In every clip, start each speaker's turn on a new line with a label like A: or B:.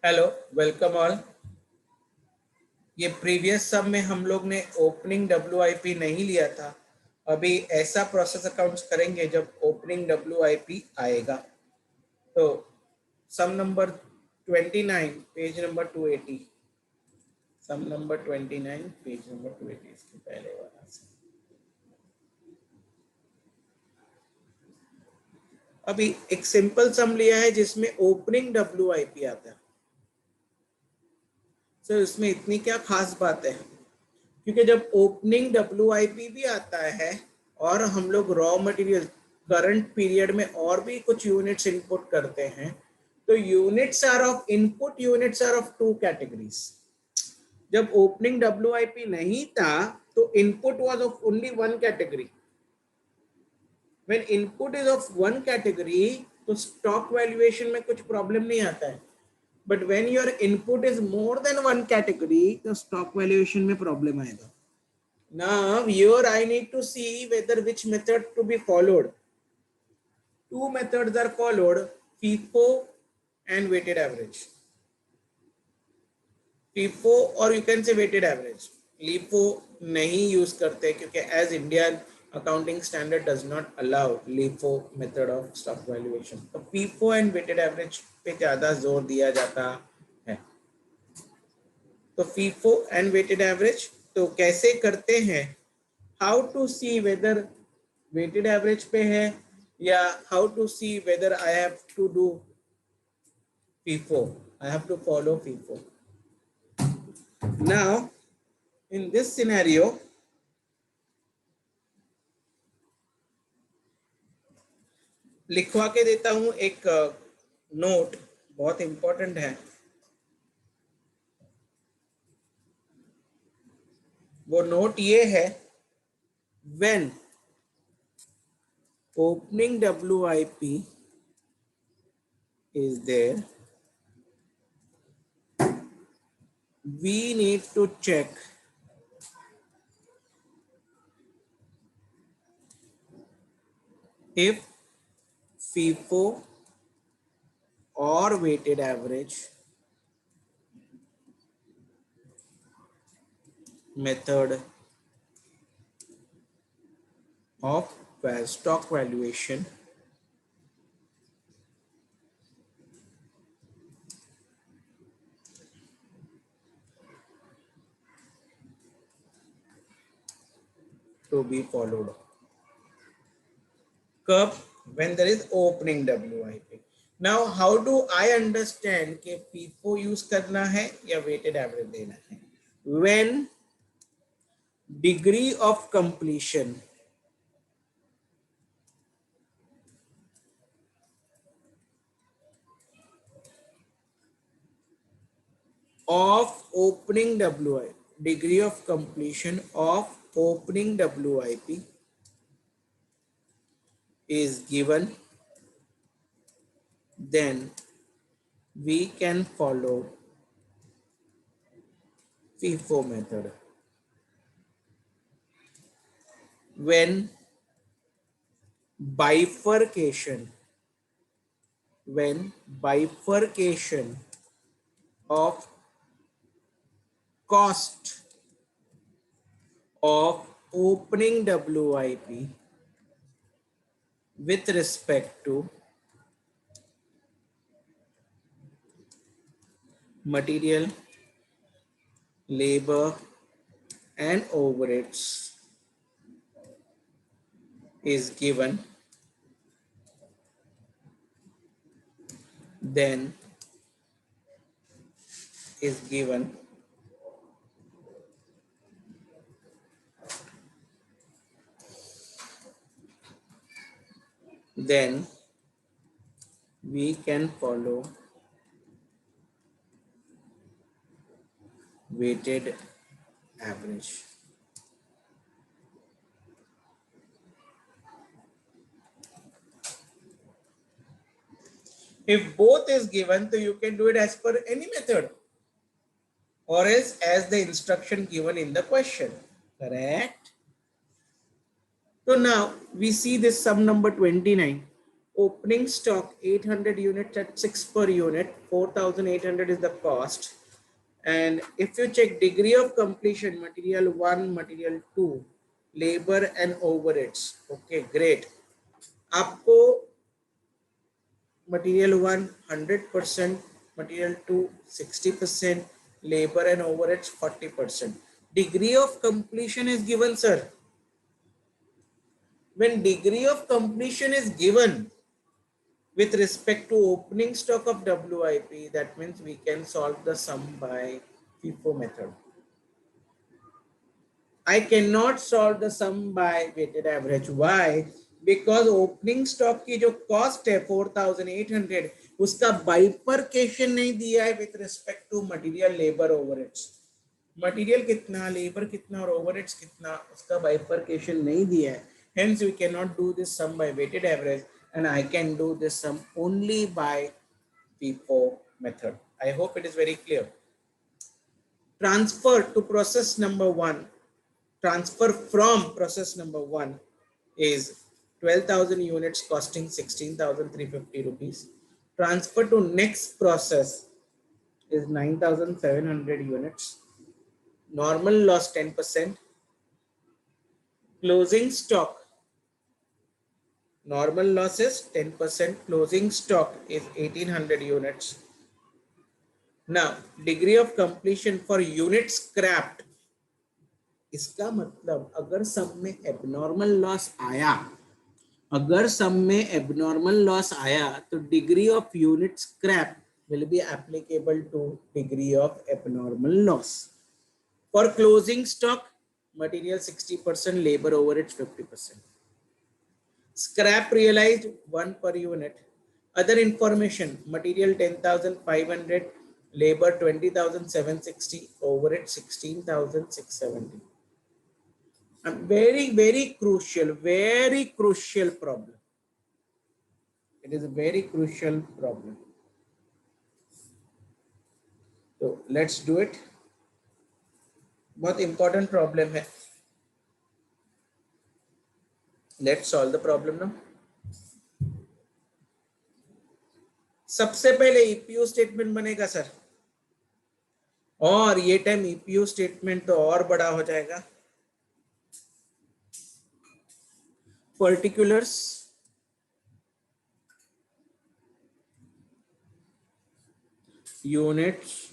A: Hello, welcome all. ये previous सब में हम लोग ने ओपनिंग डब्ल्यूआईपी नहीं लिया था। अभी ऐसा प्रोसेस अकाउंट्स करेंगे जब ओपनिंग डब्ल्यूआईपी आएगा। तो सम नंबर 29 पेज नंबर 280, सम नंबर 29 पेज नंबर 280 इसके पहले वाला से। अभी एक सिंपल सम लिया है जिसमें ओपनिंग डब्ल्यूआईपी आता है। सर इसमें इतनी क्या खास बात है? क्योंकि जब ओपनिंग डब्ल्यूआईपी भी आता है और हम लोग रॉ मटेरियल करंट पीरियड में और भी कुछ यूनिट्स इनपुट करते हैं, तो units are of input, units are of two categories. जब ओपनिंग डब्ल्यूआईपी नहीं था तो input was of only one category. When input is of one category तो स्टॉक वैल्यूएशन में कुछ प्रॉब्लम नहीं आता है, but when your input is more than one category तो स्टॉक वैल्यूएशन में प्रॉब्लम आएगा। Now here I need to see whether which method to be followed. Two methods are followed, FIFO and weighted average. FIFO or you can say weighted average. LIFO नहीं use करते क्योंकि as Indian accounting standard does not allow LIFO method of stock valuation. तो FIFO and weighted average पे ज़्यादा जोर दिया जाता है। तो FIFO and weighted average तो कैसे करते हैं? How to see whether weighted average पे है या how to see whether I have to do FIFO, I have to follow FIFO. Now in this scenario लिखवा के देता हूं एक नोट, बहुत इंपॉर्टेंट है। वो नोट ये है, when opening WIP is there, we need to check if FIFO or weighted average method of stock valuation to be followed. Curve when there is opening WIP. Now how do I understand कि FIFO use करना है या weighted average देना है? When degree of completion of opening WIP, degree of completion of opening WIP is given, then we can follow FIFO method. When bifurcation of cost of opening WIP with respect to material, labor and overheads is given, then is given then we can follow weighted average. If both is given, so you can do it as per any method or else as the instruction given in the question. Correct? So now we see this sum number 29. opening stock 800 units at 6 per unit, 4,800 is the cost. And if you check degree of completion, material 1, material 2, labor and overheads. Okay, great. आपको material 1 100%, material 2 60%, labor and overheads 40%. Degree of completion is given, sir. When degree of completion is given with respect to opening stock of WIP, that means we can solve the sum by FIFO method. I cannot solve the sum by weighted average. Why? Because opening stock की जो cost है 4,800, उसका bifurcation नहीं दिया है with respect to material, labor, overheads. Material कितना, labor कितना और overheads कितना, उसका bifurcation नहीं दिया है. Hence we cannot do this sum by weighted average, and I can do this sum only by FIFO method. I hope it is very clear. Transfer to process number 1. Transfer from process number 1 is 12,000 units costing 16,350 rupees. Transfer to next process is 9,700 units. Normal loss 10%. Closing stock. Normal loss is 10%. Closing stock is 1,800 units. Now, degree of completion for units scrapped. इसका मतलब अगर सब में abnormal loss आया, अगर सब में abnormal loss आया तो degree of unit scrap will be applicable to degree of abnormal loss. For closing stock, material 60%, labor overheads 50%. Scrap realized 1 per unit. Other information, material 10,500, labor 20,760, overhead 16,670. A very crucial problem. It is a very crucial problem. So let's do it. बहुत important problem है. Let's solve the problem now. सबसे पहले EPU statement बनेगा sir, और ये time EPU statement तो और बड़ा हो जाएगा. Particulars, units,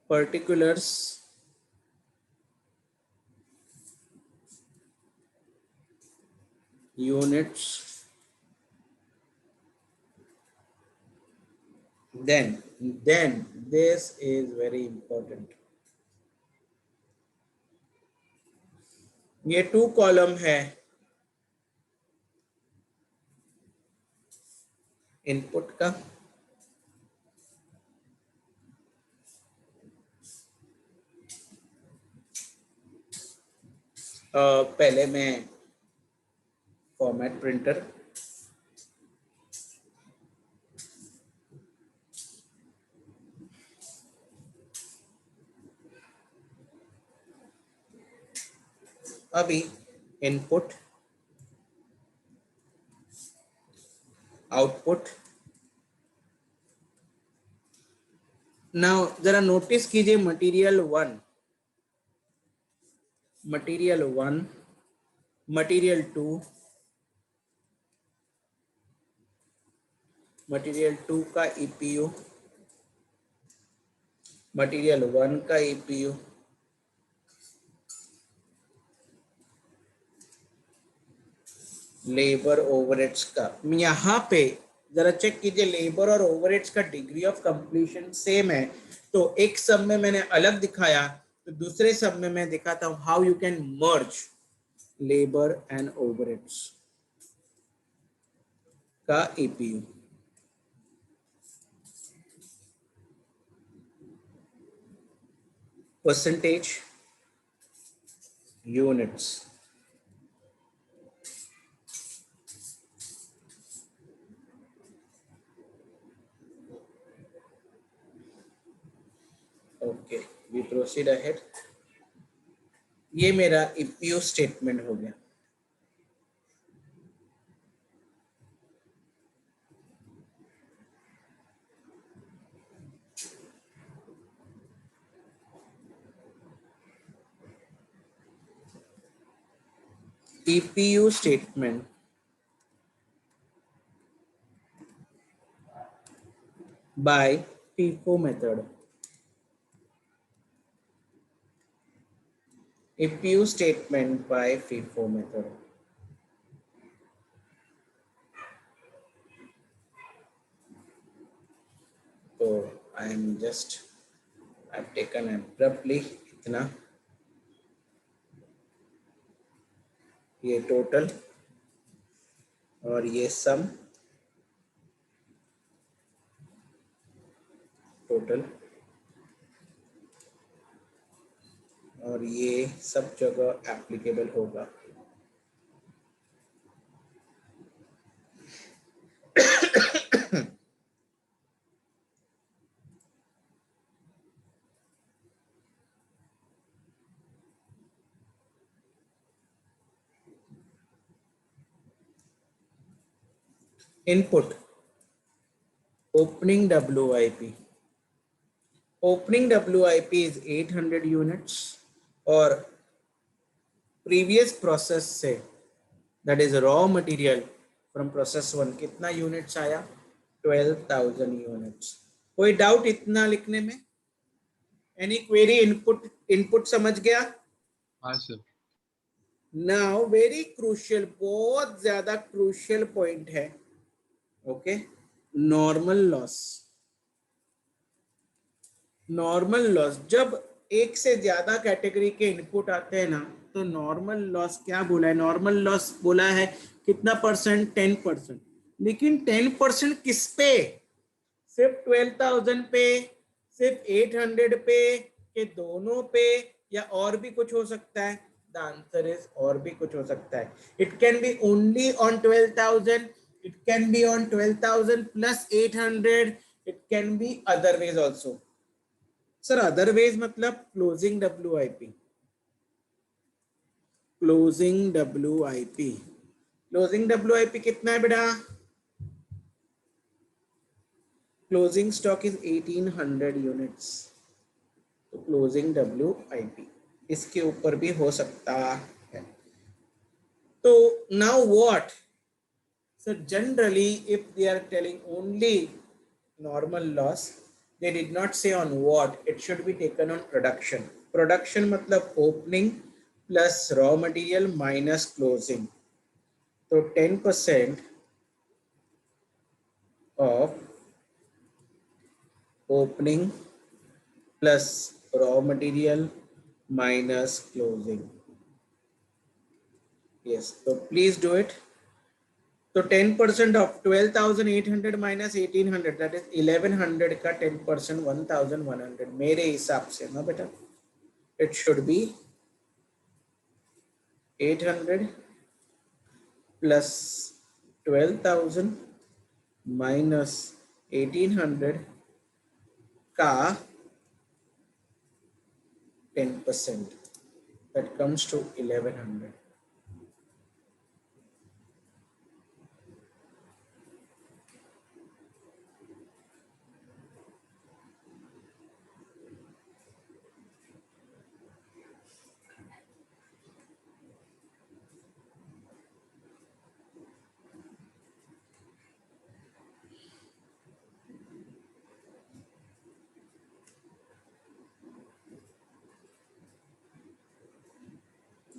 A: particulars, units, then this is very important. ये 2 कॉलम है इनपुट का, पहले मैं फॉर्मेट प्रिंटर, अभी इनपुट, आउटपुट. नाउ जरा नोटिस कीजिए मटेरियल 1, मटेरियल 1, मटेरियल 2, मटेरियल 2 का EPU, मटेरियल 1 का EPU, लेबर ओवरहेड्स का. यहाँ पे जरा चेक कीजिए, लेबर और ओवरहेड्स का डिग्री ऑफ कंप्लीशन सेम है. तो एक सब में मैंने अलग दिखाया, तो दूसरे सब में मैं दिखाता हूँ how you can merge labour and overheads का EPU. Percentage, units, okay, we proceed ahead. ये मेरा EPU स्टेटमेंट हो गया. EPU statement by FIFO method. EPU statement by FIFO method. So I am just, I've taken abruptly इतना, ये total और ये सम, total और ये सब जगह एप्लीकेबल होगा. Input opening WIP. Opening WIP is 800 units और previous process से, that is raw material from process 1 कितना units आया? 12,000 units. कोई doubt इतना लिखने में? Any query? input समझ गया?
B: हाँ सर.
A: Now very crucial, बहुत ज्यादा crucial point है. Okay, normal loss. Normal loss, जब एक से ज्यादा कैटेगरी के इनपुट आते हैं ना, तो नॉर्मल लॉस क्या बोला है? नॉर्मल लॉस बोला है कितना परसेंट? 10%. लेकिन 10% किस पे? सिर्फ 12,000 पे, सिर्फ 800 पे, के दोनों पे, या और भी कुछ हो सकता है? द आंसर इज और भी कुछ हो सकता है. It can be only on 12,000, it can be on 12,000 plus 800, it can be other ways also. Sir otherwise मतलब closing WIP. Closing WIP, closing WIP कितना है बेटा? Closing stock is 1800 units. तो क्लोजिंग WIP इसके ऊपर भी हो सकता है. तो now what sir? Generally if they are telling only normal loss, they did not say on what. It should be taken on production. Production मतलब opening plus raw material minus closing. तो 10% of opening plus raw material minus closing. Yes, so please do it. तो 10% of 12,800 minus 1,800, that is 1,100 का 10% 1,100 मेरे हिसाब से ना बेटा. It should be 800 plus 12,000 minus 1,800 का 10%, that comes to 1,100.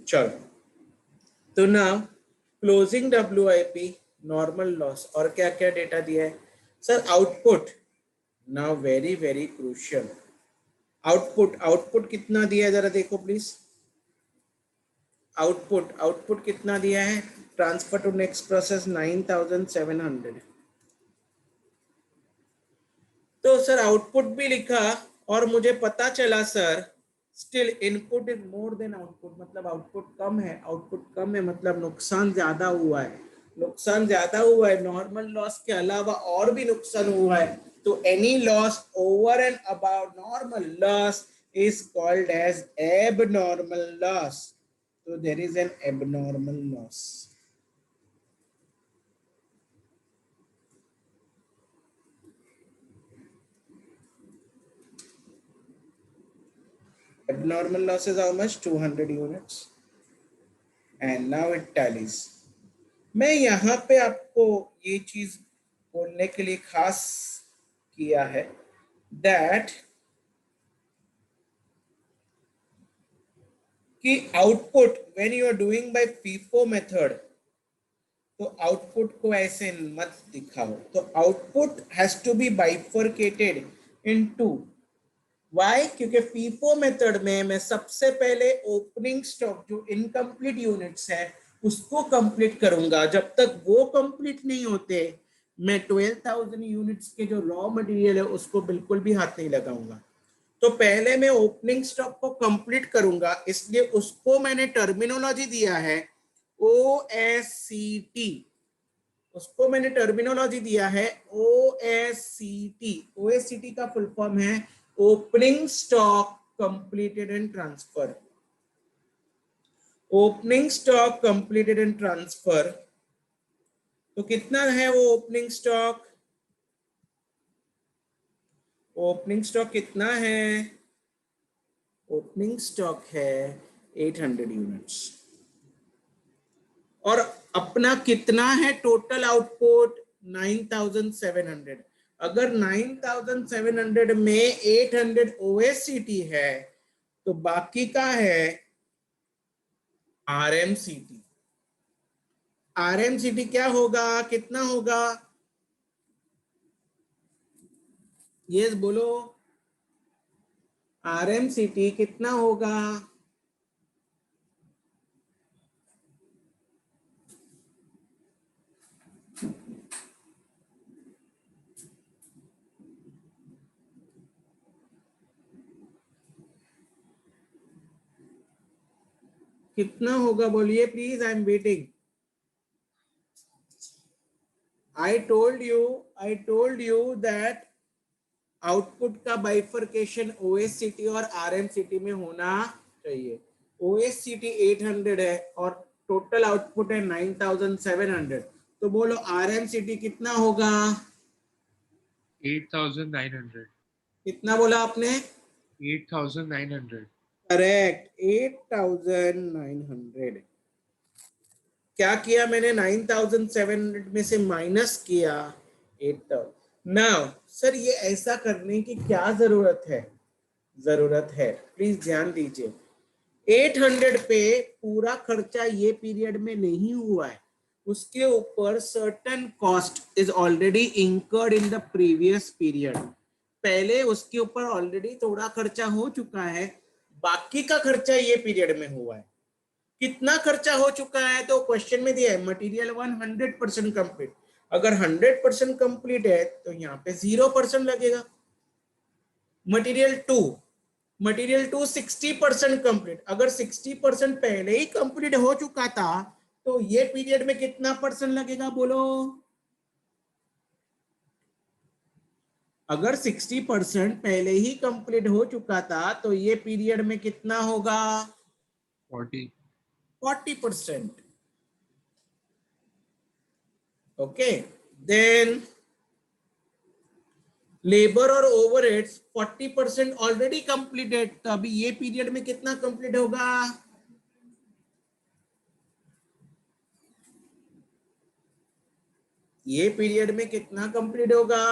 A: चलो, तो ना क्लोजिंग WIP, नॉर्मल लॉस और क्या क्या डेटा दिया है sir? Output. Now very very crucial, output कितना दिया है जरा देखो प्लीज. आउटपुट कितना दिया है? Transfer to next process 9,700. तो सर आउटपुट भी लिखा और मुझे पता चला sir still input is more then output, मतलब आउटपुट कम है. आउटपुट कम है मतलब नुकसान ज्यादा हुआ है. नुकसान ज्यादा हुआ है, नॉर्मल लॉस के अलावा और भी नुकसान हुआ है. तो any loss over and about normal loss is called as abnormal loss. So there is an abnormal loss. Abnormal loss is how much? 200 units. And now it tallies. मैं यहाँ पे आपको ये चीज बोलने के लिए खास किया है दैट कि output when you are doing by FIFO method, तो आउटपुट को ऐसे मत दिखाओ। तो output has to be bifurcated into. Why? क्योंकि फीफो मेथड में मैं सबसे पहले ओपनिंग स्टॉक जो इनकम्प्लीट यूनिट्स है उसको कंप्लीट करूंगा। जब तक वो कंप्लीट नहीं होते मैं 12,000 यूनिट्स के जो रॉ मटेरियल है उसको बिल्कुल भी हाथ नहीं लगाऊंगा। तो पहले मैं ओपनिंग स्टॉक को कंप्लीट करूंगा, इसलिए उसको मैंने टर्मिनोलॉजी दिया है OSCT। उसको मैंने टर्मिनोलॉजी दिया है OSCT। OSCT का फुल फॉर्म है opening stock completed and transfer. Opening stock completed and transfer. तो कितना है वो ओपनिंग स्टॉक? ओपनिंग स्टॉक कितना है? ओपनिंग स्टॉक है 800 यूनिट्स। और अपना कितना है टोटल आउटपुट? 9700। अगर 9700 में 800 OSCT है तो बाकी का है RMCT। RMCT क्या होगा? कितना होगा? यस बोलो। RMCT कितना होगा? कितना होगा बोलिए please, I am waiting. I told you that output का बाइफरकेशन OSCT और RMCT में होना चाहिए। OSCT 800 है और टोटल आउटपुट है 9700। तो बोलो RMCT कितना होगा?
B: 8,900।
A: कितना बोला आपने?
B: 8,900।
A: करेक्ट, 8,900। क्या किया मैंने? 9,700 में से माइनस किया 8,000। नाउ सर ये ऐसा करने की क्या जरूरत है? जरूरत है, प्लीज ध्यान दीजिए। 800 पे पूरा खर्चा ये पीरियड में नहीं हुआ है, उसके ऊपर certain cost is already incurred in the previous period. पहले उसके ऊपर ऑलरेडी थोड़ा खर्चा हो चुका है, बाकी का खर्चा ये पीरियड में हुआ है। कितना खर्चा हो चुका है? तो क्वेश्चन में दिया है मटेरियल 100% कंप्लीट। अगर 100% कंप्लीट है तो यहाँ पे 0% लगेगा। Material to 60% complete. अगर 60% पहले ही कंप्लीट हो चुका था तो ये पीरियड में कितना परसेंट लगेगा बोलो? अगर 60% पहले ही कंप्लीट हो चुका था तो ये पीरियड में कितना होगा? 40%। ओके, देन लेबर और ओवरहेड्स 40% ऑलरेडी कंप्लीटेड। तो अभी ये पीरियड में कितना कंप्लीट होगा? ये पीरियड में कितना कंप्लीट होगा?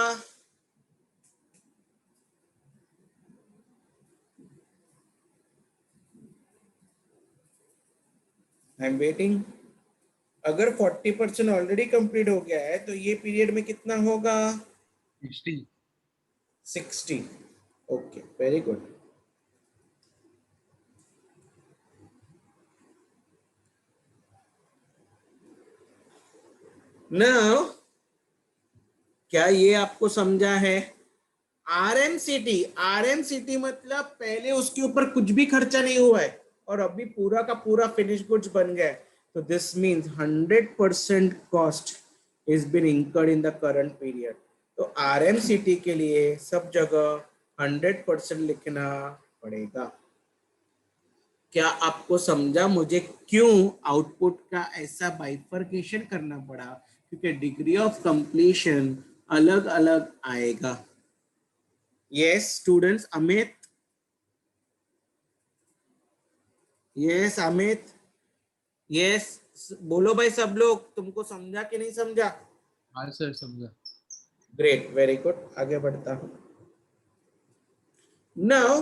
A: I am waiting. अगर 40% ऑलरेडी कंप्लीट हो गया है तो ये पीरियड में कितना होगा? 60। Okay, very good. नाउ क्या ये आपको समझा है? आरएमसीटी मतलब पहले उसके ऊपर कुछ भी खर्चा नहीं हुआ है और अभी पूरा का पूरा फिनिश गुड्स बन गया है। तो this means 100% cost is been incurred in the current period. तो आरएमसीटी के लिए सब जगह 100% लिखना पड़ेगा। क्या आपको समझा मुझे क्यों आउटपुट का ऐसा बाइफरकेशन करना पड़ा? क्योंकि डिग्री ऑफ कंप्लीशन अलग अलग आएगा। Yes, students. Amit. Yes, Amit. Yes, बोलो भाई सब लोग, तुमको समझा कि नहीं समझा?
B: हाँ सर समझा।
A: ग्रेट, वेरी गुड, आगे बढ़ता हूं। नाउ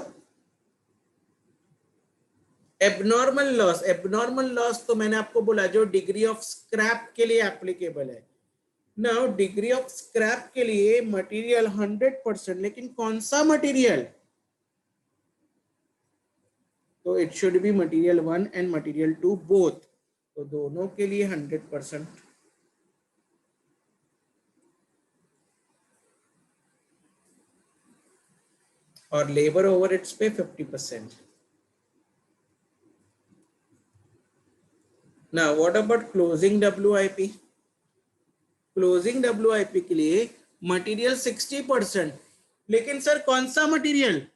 A: एबनॉर्मल लॉस तो मैंने आपको बोला जो डिग्री ऑफ स्क्रैप के लिए एप्लीकेबल है। नाउ डिग्री ऑफ स्क्रैप के लिए मटेरियल 100%, लेकिन कौन सा मटेरियल? तो it should be material 1 and material 2 both, तो दोनों के लिए 100%। और लेबर ओवरहेड्स पे 50%। ना what about closing WIP? Closing WIP के लिए मटेरियल 60%, लेकिन सर कौन सा मटेरियल?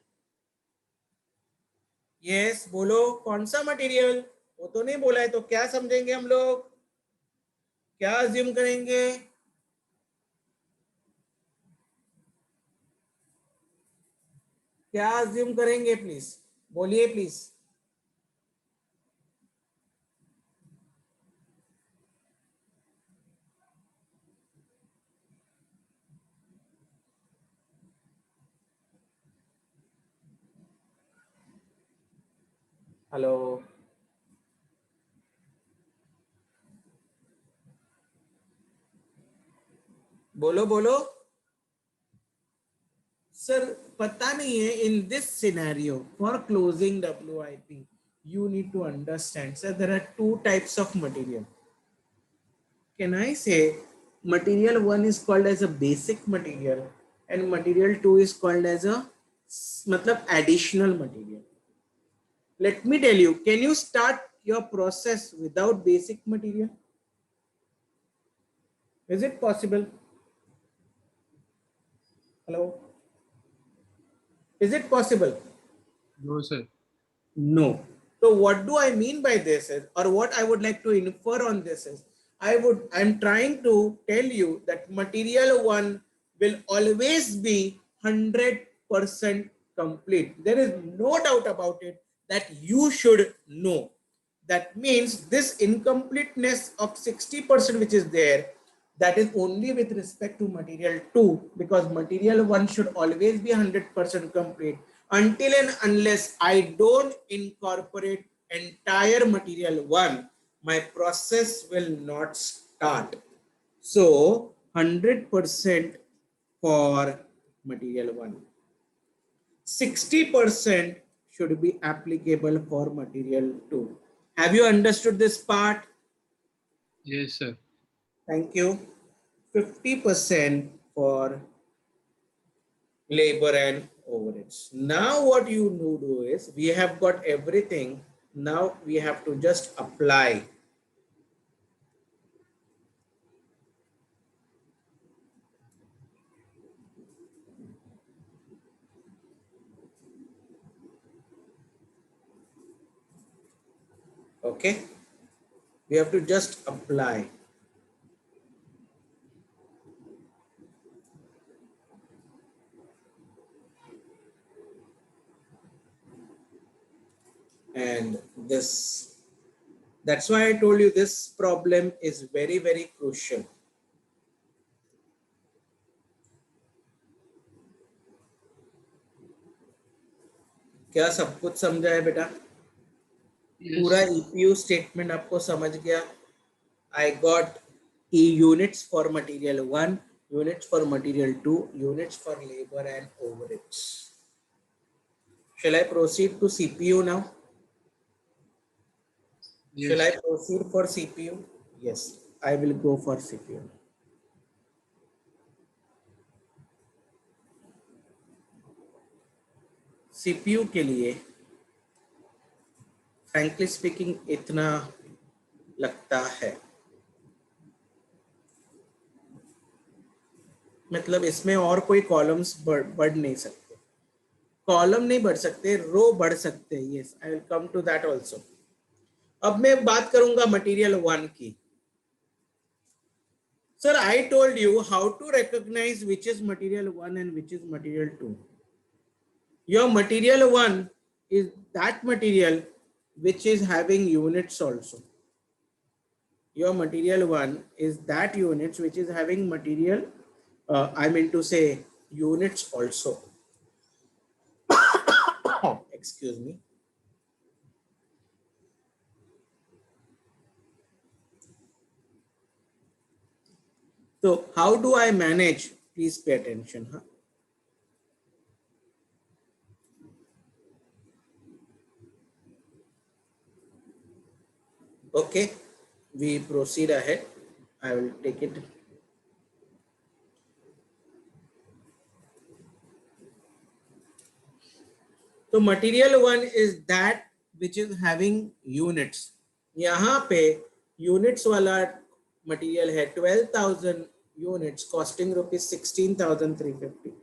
A: यस, बोलो कौन सा मटेरियल? वो तो नहीं बोला है, तो क्या समझेंगे हम लोग, क्या अज्यूम करेंगे? क्या अज्यूम करेंगे प्लीज, बोलिए प्लीज। हेलो, बोलो बोलो सर। पता नहीं है, इन this scenario for closing WIP you need to understand, sir, there are two types of material. Can I say material 1 is called as a basic material and material 2 is called as a matlab additional material. Let me tell you, can you start your process without basic material? Is it possible? Hello, is it possible?
B: No sir.
A: No. So what do I mean by this is, or what I would like to infer on this is, I'm trying to tell you that material 1 will always be 100% complete. There is no doubt about it that you should know. That means this incompleteness of 60% which is there, that is only with respect to material 2, because material 1 should always be 100% complete until and unless I don't incorporate entire material 1, my process will not start. So 100% for material 1. 60% should be applicable for material 2. Have you understood this part?
B: Yes sir.
A: Thank you. 50% for labor and overheads. Now what you do is, we have got everything. Now we have to just apply. Okay. We have to just apply. And this, that's why I told you this problem is very, very crucial. क्या सब कुछ समझा है बेटा?
B: Yes
A: पूरा
B: sir.
A: EPU statement आपको समझ गया? I got units for material 1, units for material 2, units for labor and overheads. Shall I proceed to CPU now? Shall
B: yes.
A: I proceed for CPU? Yes, I will go for CPU. CPU के लिए frankly speaking इतना लगता है, मतलब इसमें और कोई columns बढ़ नहीं सकते, कॉलम नहीं बढ़ सकते, रो बढ़ सकते हैं. Yes, I will come to that also. अब मैं बात करूंगा मटेरियल 1 की. Sir, I told you how to recognize which is material 1 and which is material 2. Your material 1 is that material which is having units also. your material 1 is that units which is having material, I mean to say units also. Excuse me. So how do I manage? Please pay attention. Huh? Okay, we proceed ahead. I will take it. So material 1 is that which is having units. यहाँ पे units वाला material है 12,000 units costing rupees 16,350.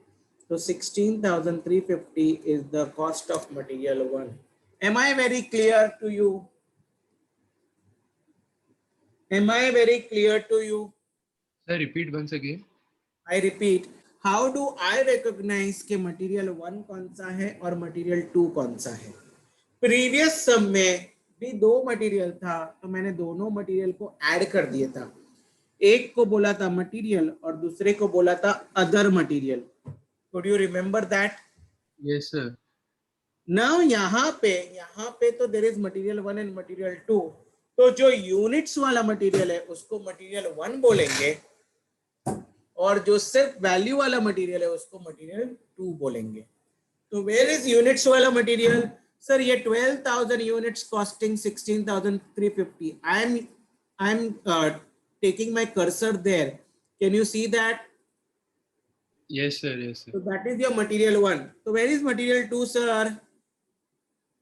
A: So 16,350 is the cost of material 1. Am I very clear to you? Am I very clear to you?
B: Sir, repeat once again.
A: I repeat, how do I recognize कि material 1 कौन सा है और material 2 कौन सा है? Previous सम में भी दो मटेरियल था तो मैंने दोनों मटेरियल को ऐड कर दिया था. एक को बोला था मटेरियल और दूसरे को बोला था other material. Could you remember that?
B: Yes, sir.
A: Now यहाँ पे तो there is material 1 and material 2. तो जो यूनिट्स वाला मटेरियल है उसको मटेरियल 1 बोलेंगे और जो सिर्फ वैल्यू वाला मटेरियल है उसको मटेरियल 2 बोलेंगे. तो वेयर इज यूनिट्स वाला मटेरियल? सर ये 12,000 units costing 16,350. I am taking my cursor there. Can you see that?
B: Yes, sir. Yes, sir.
A: So that is your material 1. So where is material 2, sir?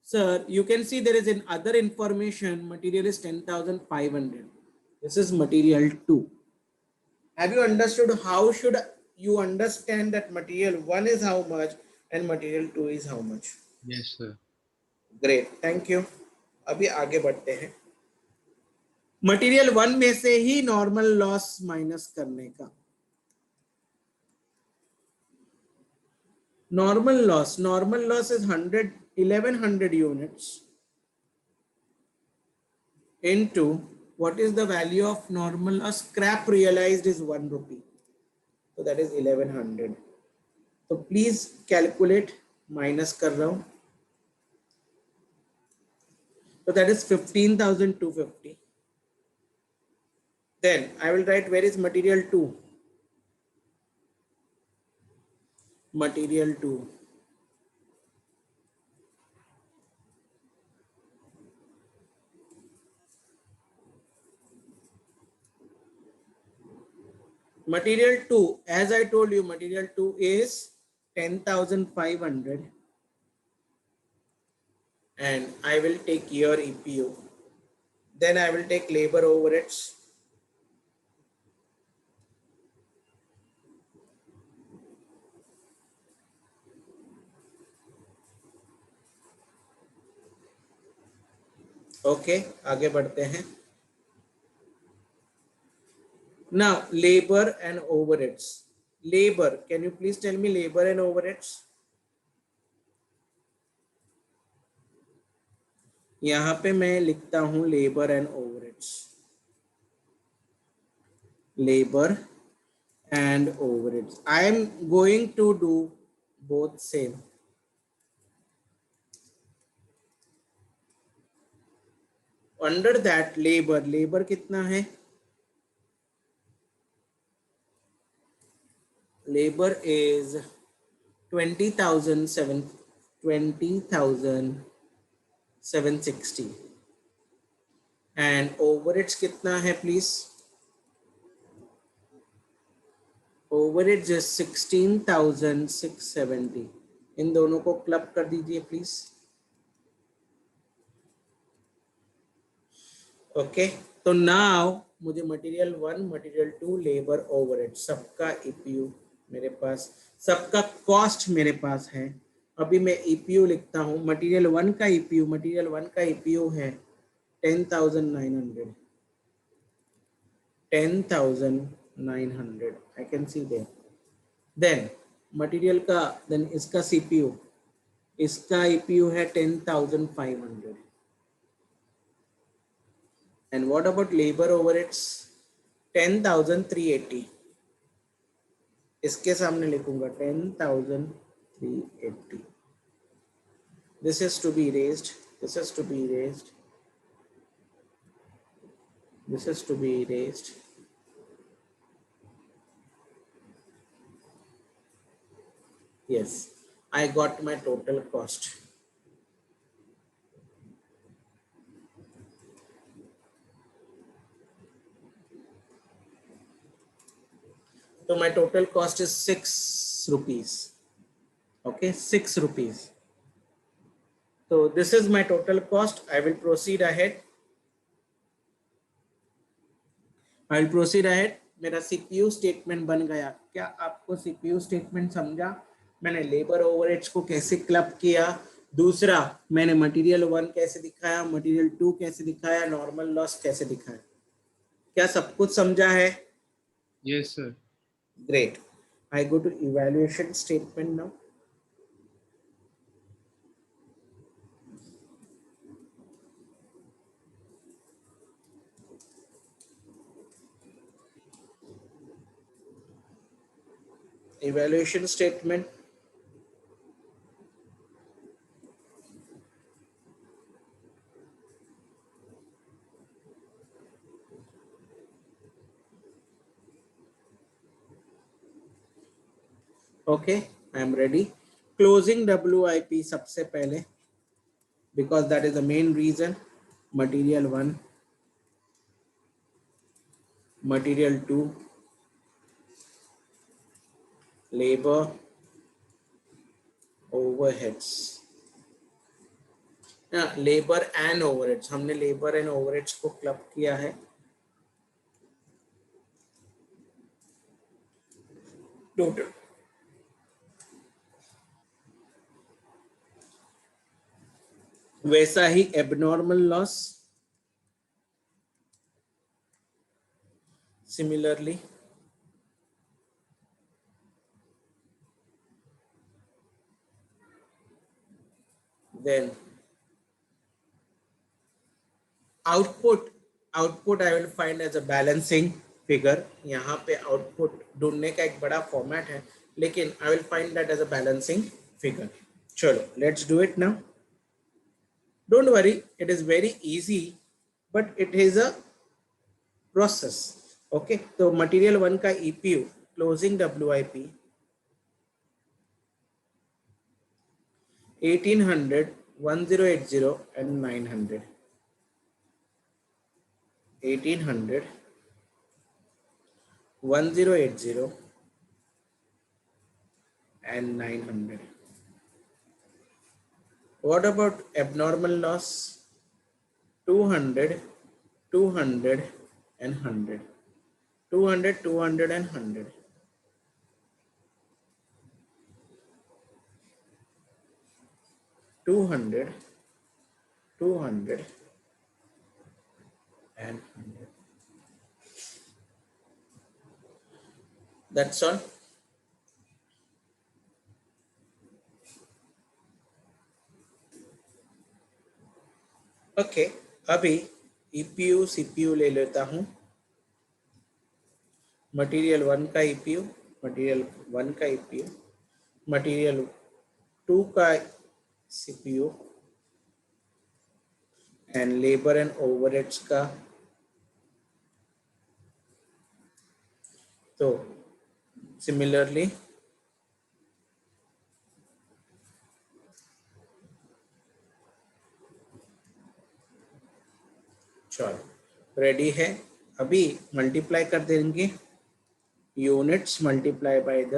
A: Sir, you can see there is an other information. Material is 10,500. This is material 2. Have you understood how should you understand that material 1 is how much and material 2 is how much?
B: Yes, sir.
A: Great, thank you. अभी आगे बढ़ते हैं. Material 1 में से ही normal loss minus करने का. Normal loss is 1100 units into what is the value of normal loss? Scrap realized is 1 rupee, so that is 1100. So please calculate. Minus कर रहा हूं. So that is 15,250. Then I will write where is material 2. Material 2. Material 2, as I told you, material 2 is 10,500. And I will take your EPU. Then I will take labor overheads. Okay, आगे बढ़ते हैं. Now labor and overheads. Labor, can you please tell me labor and overheads? यहाँ पे मैं लिखता हूँ labor and overheads. Labor and overheads. I am going to do both same. Under that labor कितना है? Labor is 20,760. And overheads कितना है please? Overheads is 16,670. इन दोनों को क्लब कर दीजिए प्लीज. ओके, तो नाउ मुझे मटेरियल 1, मटेरियल 2, लेबर, ओवरहेड सबका ईपीयू मेरे पास, सबका कॉस्ट मेरे पास है. अभी मैं ईपीयू लिखता हूँ. मटेरियल 1 का ईपीयू है 10,900. 10,900 I can see there. Then material का, देन इसका सीपीयू, इसका ईपीयू है 10,500. And what about labor overheads? 10,380. इसके सामने लिखूंगा 10,380. This is to be raised. This is to be raised. This is to be raised. Yes, I got my total cost. So my total cost is 6 rupees. Okay, 6 rupees. So this is my total cost. I will proceed ahead. I will proceed ahead. मेरा CPU statement बन गया. क्या आपको CPU statement समझा? मैंने labour overheads को कैसे club किया. दूसरा, मैंने मटेरियल 1 कैसे दिखाया, मटेरियल 2 कैसे दिखाया, नॉर्मल लॉस कैसे दिखाया. क्या सब कुछ समझा है?
B: Yes, sir.
A: Great. I go to evaluation statement now. Evaluation statement. Okay, I am ready. Closing WIP सबसे पहले, because that is the main reason. Material 1, material 2, labor, overheads. Labour and overheads, हमने लेबर एंड ओवरहेड्स को club किया है. Total वैसा ही abnormal loss. Similarly then output I will find as a balancing figure. यहाँ पे आउटपुट ढूंढने का एक बड़ा फॉर्मेट है, लेकिन I will find that as a balancing figure. चलो, let's do it now. Don't worry, it is very easy, but it is a process. Okay, तो मटेरियल 1 का EPU closing WIP 1800, 1080 and 900. 1800, 1080 and 900. What about abnormal loss? 200, 200 and 100. 200, 200 and 100. 200, 200 and 100. That's all. Okay, अभी EPU CPU ले लेता हूँ. Material 1 का EPU, material 1 का EPU, material 2 का CPU and labour and overheads का. तो सिमिलरली चलो रेडी है. अभी मल्टीप्लाई कर देंगे units multiply by the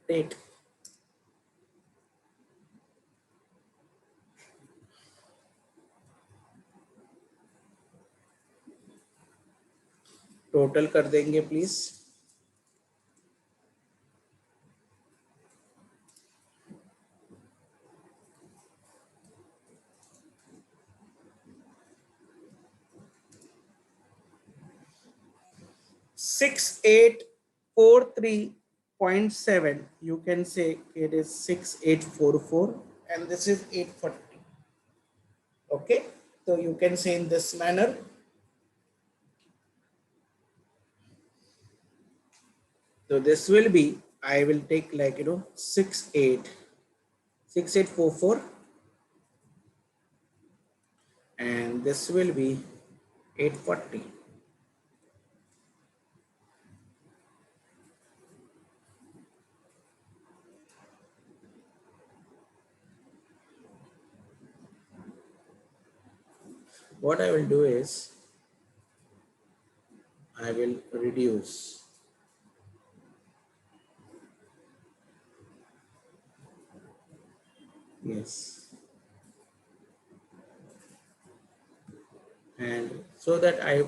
A: date. Total कर देंगे please. Six eight four 3.7. You can say it is 6844 and this is 840. Okay, so you can say in this manner. So this will be, I will take like 6844, and this will be 840. What I will do is I will reduce. Yes. And so that I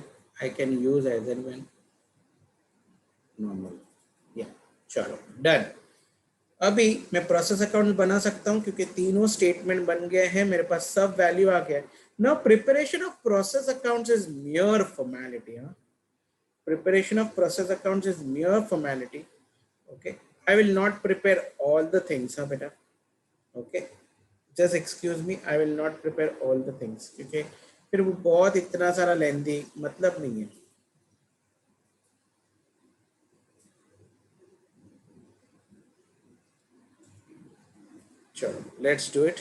A: can use as and when normal. Yeah, चलो done. अभी मैं process account बना सकता हूं क्योंकि तीनों statement बन गए हैं, मेरे पास सब वैल्यू आ गया है. Now preparation of process accounts is mere formality. Preparation of process accounts is mere formality. Okay, I will not prepare all the things, huh beta. Okay, just excuse me, I will not prepare all the things क्योंकि फिर वो बहुत इतना सारा लेंदी मतलब नहीं है. चलो let's do it.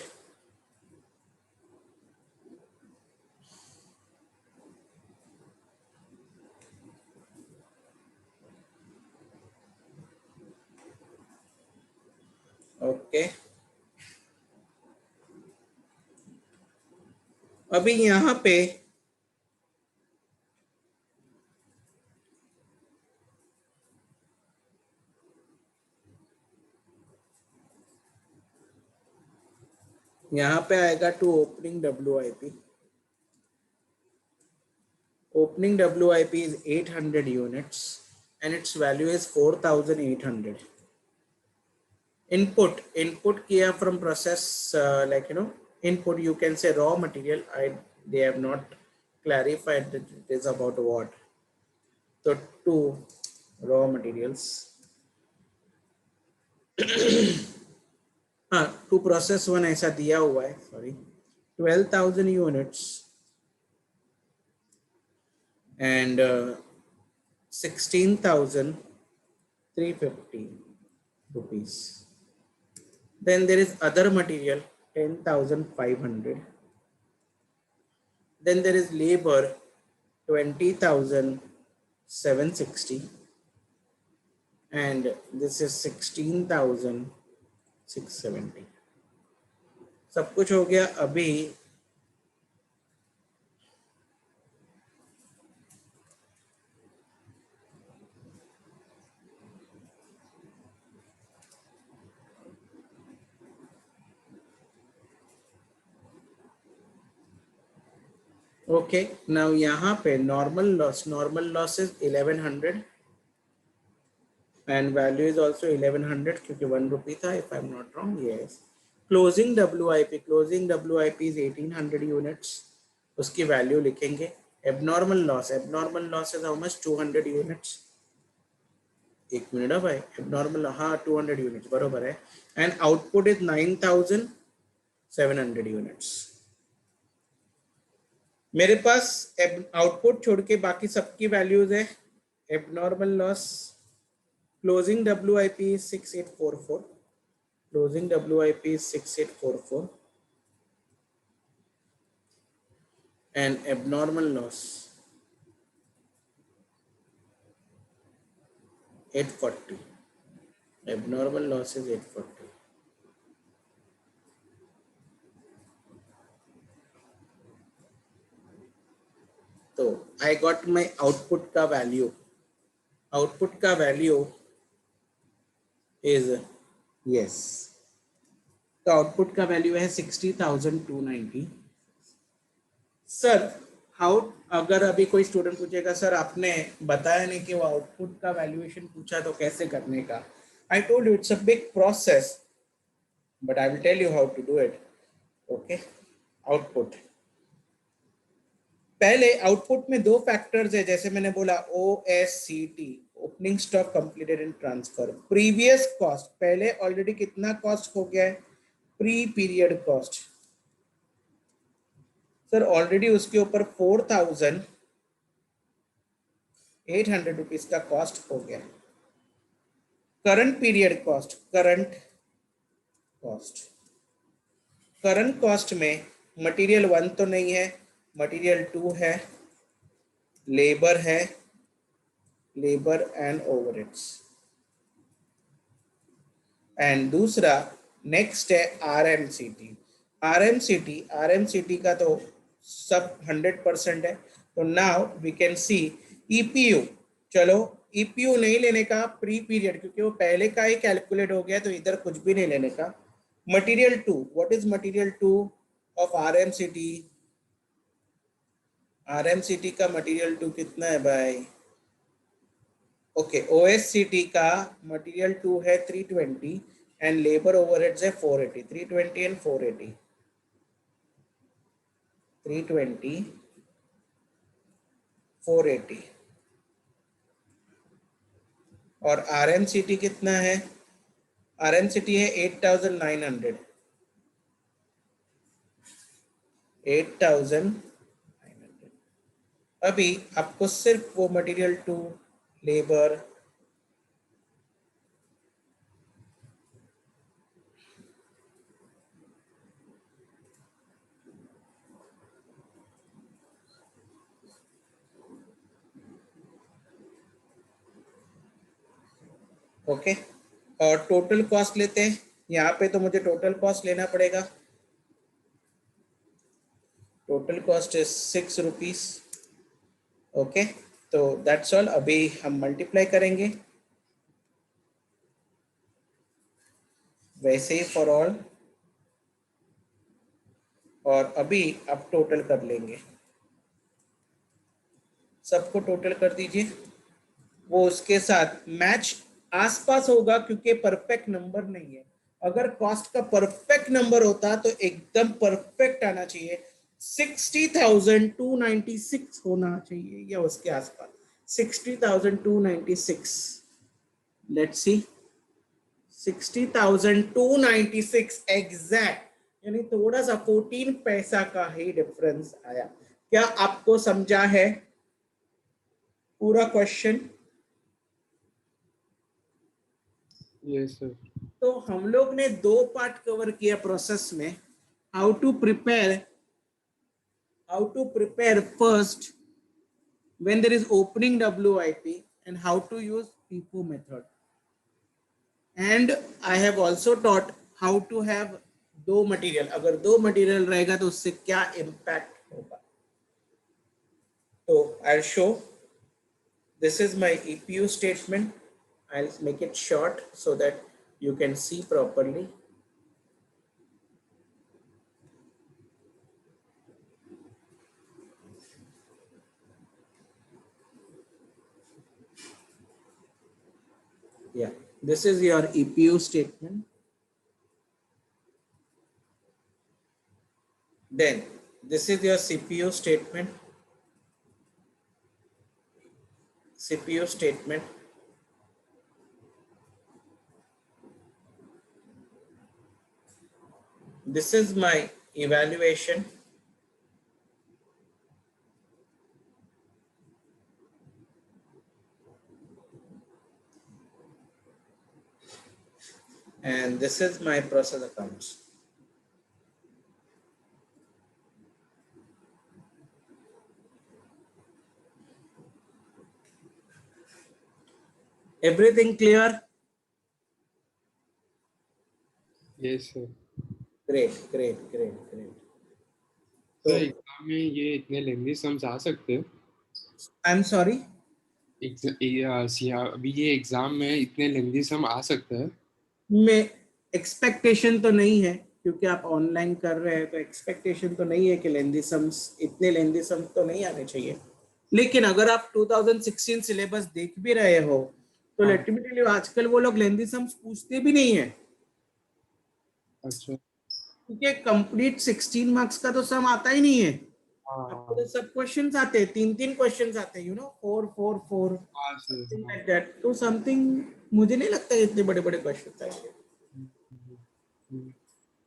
A: ओके, अभी यहाँ पे आएगा to opening WIP. Opening WIP is 800 units and its value is 4,800. Input किया from process, input, you can say raw material. They have not clarified that it is about what. So two raw materials. हाँ, to process one ऐसा दिया हुआ है, sorry, 12,000 units and 16,350 rupees. Then there is other material 10,500. Then there is labor 20,760, and this is 16,670. सब कुछ हो गया. अभी ओके, नाउ यहाँ पे normal loss is 1100 and value is also 1100 क्योंकि 1 रुपी था, if I'm not wrong. Yes. Closing WIP is 1800 units. उसकी वैल्यू लिखेंगे. Abnormal loss is how much? 200 units. एक मिनट भाई, abnormal, हाँ 200 units बरोबर है. And output is 9,700 units. मेरे पास आउटपुट छोड़ के बाकी सबकी वैल्यूज है. Abnormal loss, closing WIP is 6844. Closing WIP is 6844 and abnormal loss 840. Abnormal loss is 840. तो I got my output का value. Output का value is, yes, तो आउटपुट का वैल्यू है 60,290. सर हाउ, अगर अभी कोई स्टूडेंट पूछेगा सर आपने बताया नहीं कि वो आउटपुट का वैल्यूएशन पूछा तो कैसे करने का. I told you it's a big process, but I will tell you how to do it. Okay, output, पहले आउटपुट में दो फैक्टर्स है, जैसे मैंने बोला OSCT, opening stock completed and transfer. Previous cost, पहले ऑलरेडी कितना कॉस्ट हो गया है, pre period cost. Sir already उसके ऊपर 4,800 रुपीज का कॉस्ट हो गया. Current period cost, current cost में मटेरियल 1 तो नहीं है, मटेरियल 2 है, लेबर है, लेबर एंड ओवरहेड्स, एंड दूसरा नेक्स्ट है आरएमसीटी। आरएमसीटी का तो सब 100% है। तो now we can see EPU. चलो ईपीयू नहीं लेने का प्री पीरियड, क्योंकि वो पहले का ही कैलकुलेट हो गया, तो इधर कुछ भी नहीं लेने का। Material 2, what is material 2 of RMCT? RMCT का मटेरियल 2 कितना है भाई? ओके, ओएससीटी का मटेरियल 2 है 320 एंड लेबर ओवरहेड्स है 480। 320 एंड 480, 320 480। और आरएमसीटी कितना है? आरएमसीटी है 8900, 8900। अभी आपको सिर्फ वो मटेरियल 2, लेबर, ओके, और टोटल कॉस्ट लेते हैं। यहाँ पे तो मुझे टोटल कॉस्ट लेना पड़ेगा। Total cost is 6 rupees. Okay, तो दैट्स ऑल। अभी हम मल्टीप्लाई करेंगे वैसे ही फॉर ऑल, और अभी आप टोटल कर लेंगे। सबको टोटल कर दीजिए, वो उसके साथ मैच आसपास होगा, क्योंकि परफेक्ट नंबर नहीं है। अगर कॉस्ट का परफेक्ट नंबर होता तो एकदम परफेक्ट आना चाहिए, 60,296 होना चाहिए या उसके आसपास, 60,296। लेट्स सी, 60,296 एग्जैक्ट, यानी थोड़ा सा 14 पैसा का ही डिफरेंस आया। क्या आपको समझा है पूरा क्वेश्चन?
B: Yes sir.
A: तो हम लोग ने 2 पार्ट कवर किया प्रोसेस में। How to prepare first when there is opening WIP, and how to use FIFO method. And I have also taught how to have 2 material. अगर 2 मटेरियल रहेगा तो उससे क्या इम्पैक्ट होगा। तो I'll show, this is my EPU statement. I'll make it short so that you can see properly. Yeah, this is your EPU statement. Then this is your CPU statement. CPU statement. This is my evaluation. And this is my process accounts. Everything clear?
B: Yes sir.
A: Great, great, great, great.
B: Sir
A: So
B: exam में ये इतने लेंदी sums आ सकते हैं?
A: I'm sorry.
B: अभी ये exam में इतने लेंदी सम आ सकते हैं?
A: में एक्सपेक्टेशन तो नहीं है, क्योंकि आप ऑनलाइन कर रहे हैं, तो एक्सपेक्टेशन तो नहीं है कि लेंदी सम्स, इतने लेंदी सम्स तो नहीं आने चाहिए। लेकिन अगर आप 2016 सिलेबस देख भी रहे हो तो
B: हाँ।
A: लेट मी टेल यू, आजकल वो लोग लेंदी सम्स पूछते भी नहीं है,
B: अच्छा।
A: क्योंकि कंप्लीट 16 मार्क्स का तो सम आता ही नहीं है। आपको तो
B: हाँ
A: सब क्वेश्चंस आते हैं, 3-3 क्वेश्चंस आते हैं, 4-4-4
B: हाँ सर।
A: समथिंग
B: हाँ।
A: Like that. तो समथिंग, मुझे नहीं लगता इतने बड़े बड़े क्वेश्चंस आएंगे।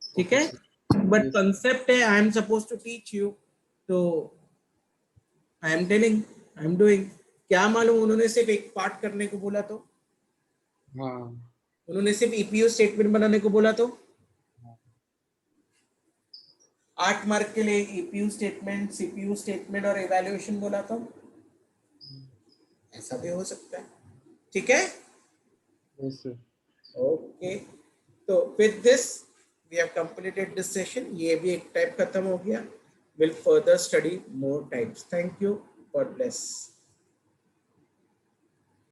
A: ठीक
B: ओके
A: है,
B: सर।
A: But
B: yes.
A: कंसेप्ट है, I am suppose to teach you, तो I am telling, I am doing. क्या मालूम उन्होंने सिर्फ एक पार्ट करने को बोला तो।
B: हाँ
A: उन्होंने सिर्फ ईपीयू स्टेटमेंट बनाने को बोला तो 8 मार्क के लिए ईपीयू स्टेटमेंट, सीपीयू स्टेटमेंट और इवैल्यूएशन बोला तो ऐसा भी हो सकता है। ठीक है,
B: यस सर।
A: ओके। तो with this we have completed this session. ये भी एक टाइप खत्म हो गया। Will further study more types. Thank you, God bless.